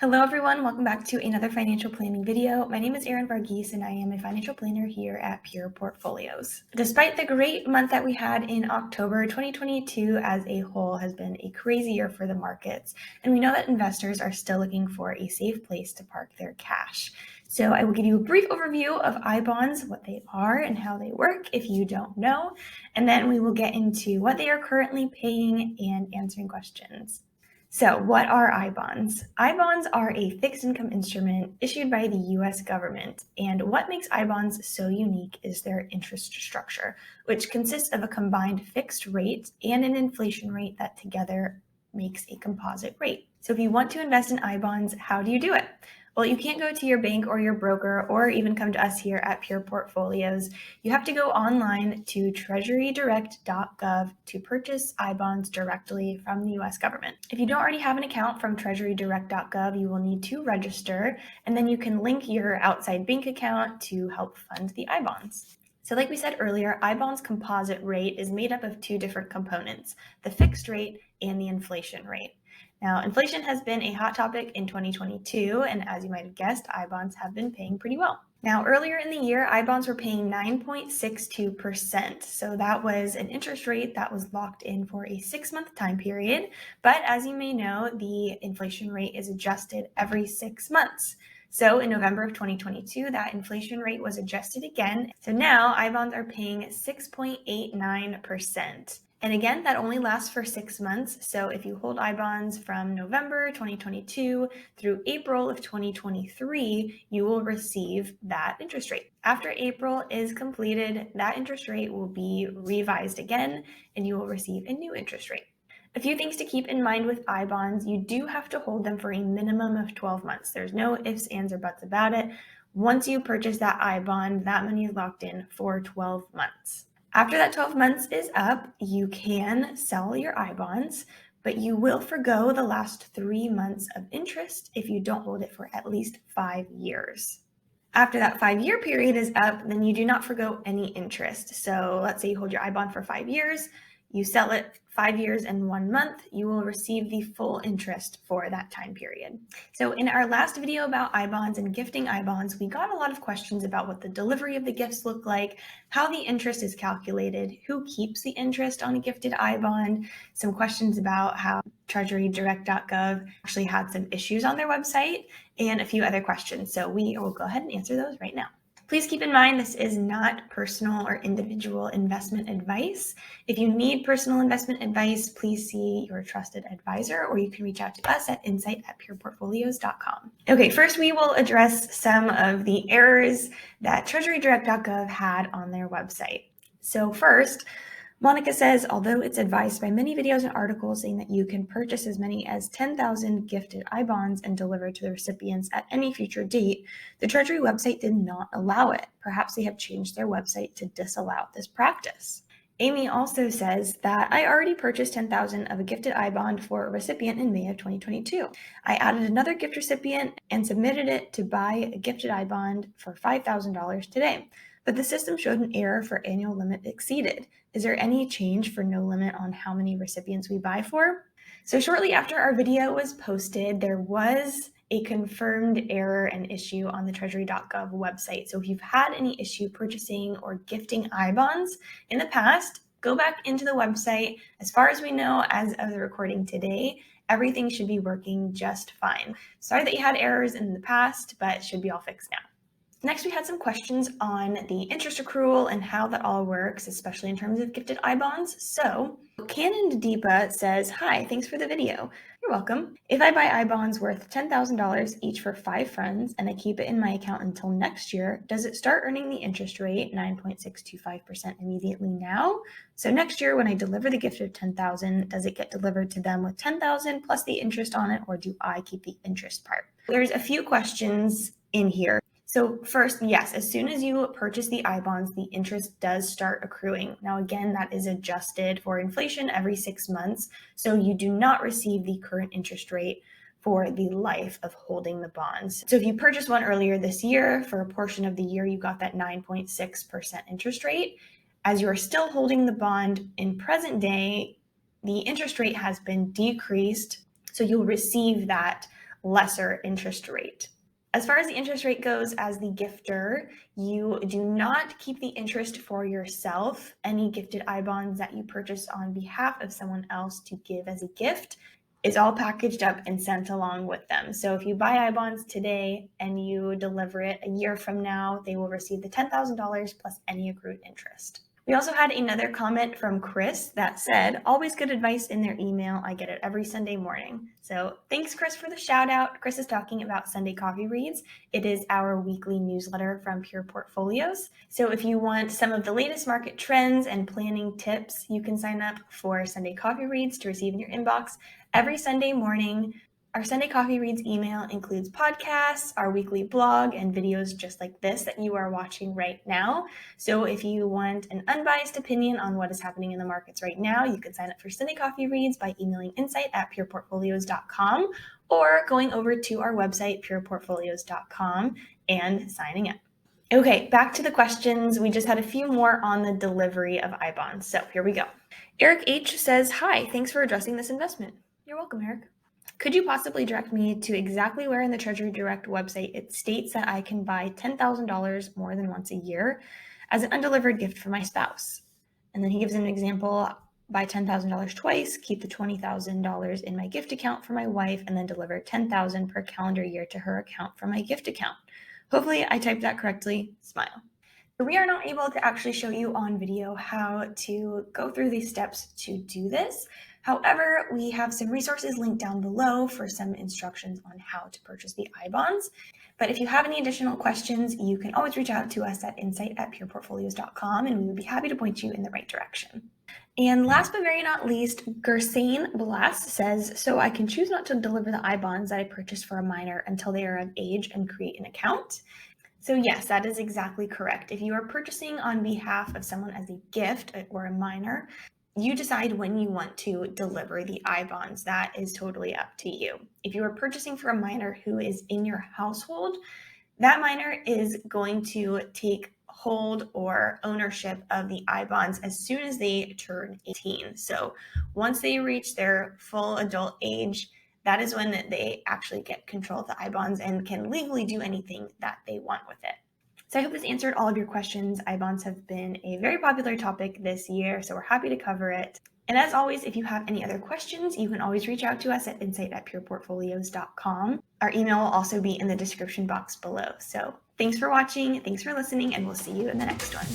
Hello everyone, welcome back to another financial planning video. My name is Erin Varghese and I am a financial planner here at Pure Portfolios. Despite the great month that we had in October, 2022 as a whole has been a crazy year for the markets, and we know that investors are still looking for a safe place to park their cash. So I will give you a brief overview of I-bonds, what they are and how they work if you don't know, and then we will get into what they are currently paying and answering questions. So what are I-bonds? I-bonds are a fixed income instrument issued by the US government, and what makes I-bonds so unique is their interest structure, which consists of a combined fixed rate and an inflation rate that together makes a composite rate. So if you want to invest in I-bonds, how do you do it? Well, you can't go to your bank or your broker or even come to us here at Pure Portfolios. You have to go online to treasurydirect.gov to purchase I-bonds directly from the US government. If you don't already have an account from treasurydirect.gov, you will need to register, and then you can link your outside bank account to help fund the I-bonds. So like we said earlier, I-bonds composite rate is made up of two different components, the fixed rate and the inflation rate. Now, inflation has been a hot topic in 2022, and as you might have guessed, I-bonds have been paying pretty well. Now, earlier in the year, I-bonds were paying 9.62%, so that was an interest rate that was locked in for a 6-month time period, but as you may know, the inflation rate is adjusted every 6 months. So in November of 2022, that inflation rate was adjusted again, so now I-bonds are paying 6.89%. And again, that only lasts for 6 months. So if you hold I-bonds from November 2022 through April of 2023, you will receive that interest rate. After April is completed, that interest rate will be revised again, and you will receive a new interest rate. A few things to keep in mind with I-bonds: you do have to hold them for a minimum of 12 months. There's no ifs, ands, or buts about it. Once you purchase that I-bond, that money is locked in for 12 months. After that 12 months is up, you can sell your I-bonds, but you will forgo the last 3 months of interest if you don't hold it for at least 5 years. After that 5-year period is up, then you do not forgo any interest. So let's say you hold your I-bond for 5 years, you sell it 5 years and 1 month, you will receive the full interest for that time period. So in our last video about I-bonds and gifting I-bonds, we got a lot of questions about what the delivery of the gifts look like, how the interest is calculated, who keeps the interest on a gifted I-bond, some questions about how treasurydirect.gov actually had some issues on their website, and a few other questions. So we will go ahead and answer those right now. Please keep in mind this is not personal or individual investment advice. If you need personal investment advice, please see your trusted advisor, or you can reach out to us at insight@pureportfolios.com. Okay, first we will address some of the errors that treasurydirect.gov had on their website. So first, Monica says, although it's advised by many videos and articles saying that you can purchase as many as 10,000 gifted I-bonds and deliver to the recipients at any future date, the Treasury website did not allow it. Perhaps they have changed their website to disallow this practice. Amy also says that I already purchased 10,000 of a gifted I-bond for a recipient in May of 2022. I added another gift recipient and submitted it to buy a gifted I-bond for $5,000 today. But the system showed an error for annual limit exceeded. Is there any change for no limit on how many recipients we buy for? So shortly after our video was posted, there was a confirmed error and issue on the treasury.gov website. So if you've had any issue purchasing or gifting I-bonds in the past, go back into the website. As far as we know, as of the recording today, everything should be working just fine. Sorry that you had errors in the past, but it should be all fixed now. Next, we had some questions on the interest accrual and how that all works, especially in terms of gifted I-bonds. So Canon Deepa says, hi, thanks for the video. You're welcome. If I buy I-bonds worth $10,000 each for 5 friends and I keep it in my account until next year, does it start earning the interest rate 9.625% immediately now? So next year when I deliver the gift of $10,000, does it get delivered to them with $10,000 plus the interest on it, or do I keep the interest part? There's a few questions in here. So first, yes, as soon as you purchase the I-bonds, the interest does start accruing. Now, again, that is adjusted for inflation every 6 months. So you do not receive the current interest rate for the life of holding the bonds. So if you purchased one earlier this year, for a portion of the year, you got that 9.6% interest rate. As you are still holding the bond in present day, the interest rate has been decreased. So you'll receive that lesser interest rate. As far as the interest rate goes, as the gifter, you do not keep the interest for yourself. Any gifted I-bonds that you purchase on behalf of someone else to give as a gift is all packaged up and sent along with them. So if you buy I-bonds today and you deliver it a year from now, they will receive the $10,000 plus any accrued interest. We also had another comment from Chris that said, always good advice in their email. I get it every Sunday morning. So thanks, Chris, for the shout out. Chris is talking about Sunday Coffee Reads. It is our weekly newsletter from Pure Portfolios. So if you want some of the latest market trends and planning tips, you can sign up for Sunday Coffee Reads to receive in your inbox every Sunday morning. Our Sunday Coffee Reads email includes podcasts, our weekly blog, and videos just like this that you are watching right now. So if you want an unbiased opinion on what is happening in the markets right now, you can sign up for Sunday Coffee Reads by emailing insight@pureportfolios.com or going over to our website, pureportfolios.com, and signing up. Okay, back to the questions. We just had a few more on the delivery of I-bonds. So here we go. Eric H. says, hi, thanks for addressing this investment. You're welcome, Eric. Could you possibly direct me to exactly where in the Treasury Direct website it states that I can buy $10,000 more than once a year as an undelivered gift for my spouse? And then he gives an example, buy $10,000 twice, keep the $20,000 in my gift account for my wife, and then deliver $10,000 per calendar year to her account from my gift account. Hopefully I typed that correctly. Smile. We are not able to actually show you on video how to go through these steps to do this. However, we have some resources linked down below for some instructions on how to purchase the I-bonds. But if you have any additional questions, you can always reach out to us at insight@pureportfolios.com, and we would be happy to point you in the right direction. And last but very not least, Gersane Blast says, so I can choose not to deliver the I-bonds that I purchased for a minor until they are of age and create an account. So yes, that is exactly correct. If you are purchasing on behalf of someone as a gift or a minor, you decide when you want to deliver the I-bonds. That is totally up to you. If you are purchasing for a minor who is in your household, that minor is going to take hold or ownership of the I-bonds as soon as they turn 18. So once they reach their full adult age, that is when they actually get control of the I-bonds and can legally do anything that they want with it. So I hope this answered all of your questions. I-bonds have been a very popular topic this year, so we're happy to cover it. And as always, if you have any other questions, you can always reach out to us at insight@pureportfolios.com. Our email will also be in the description box below. So thanks for watching, thanks for listening, and we'll see you in the next one.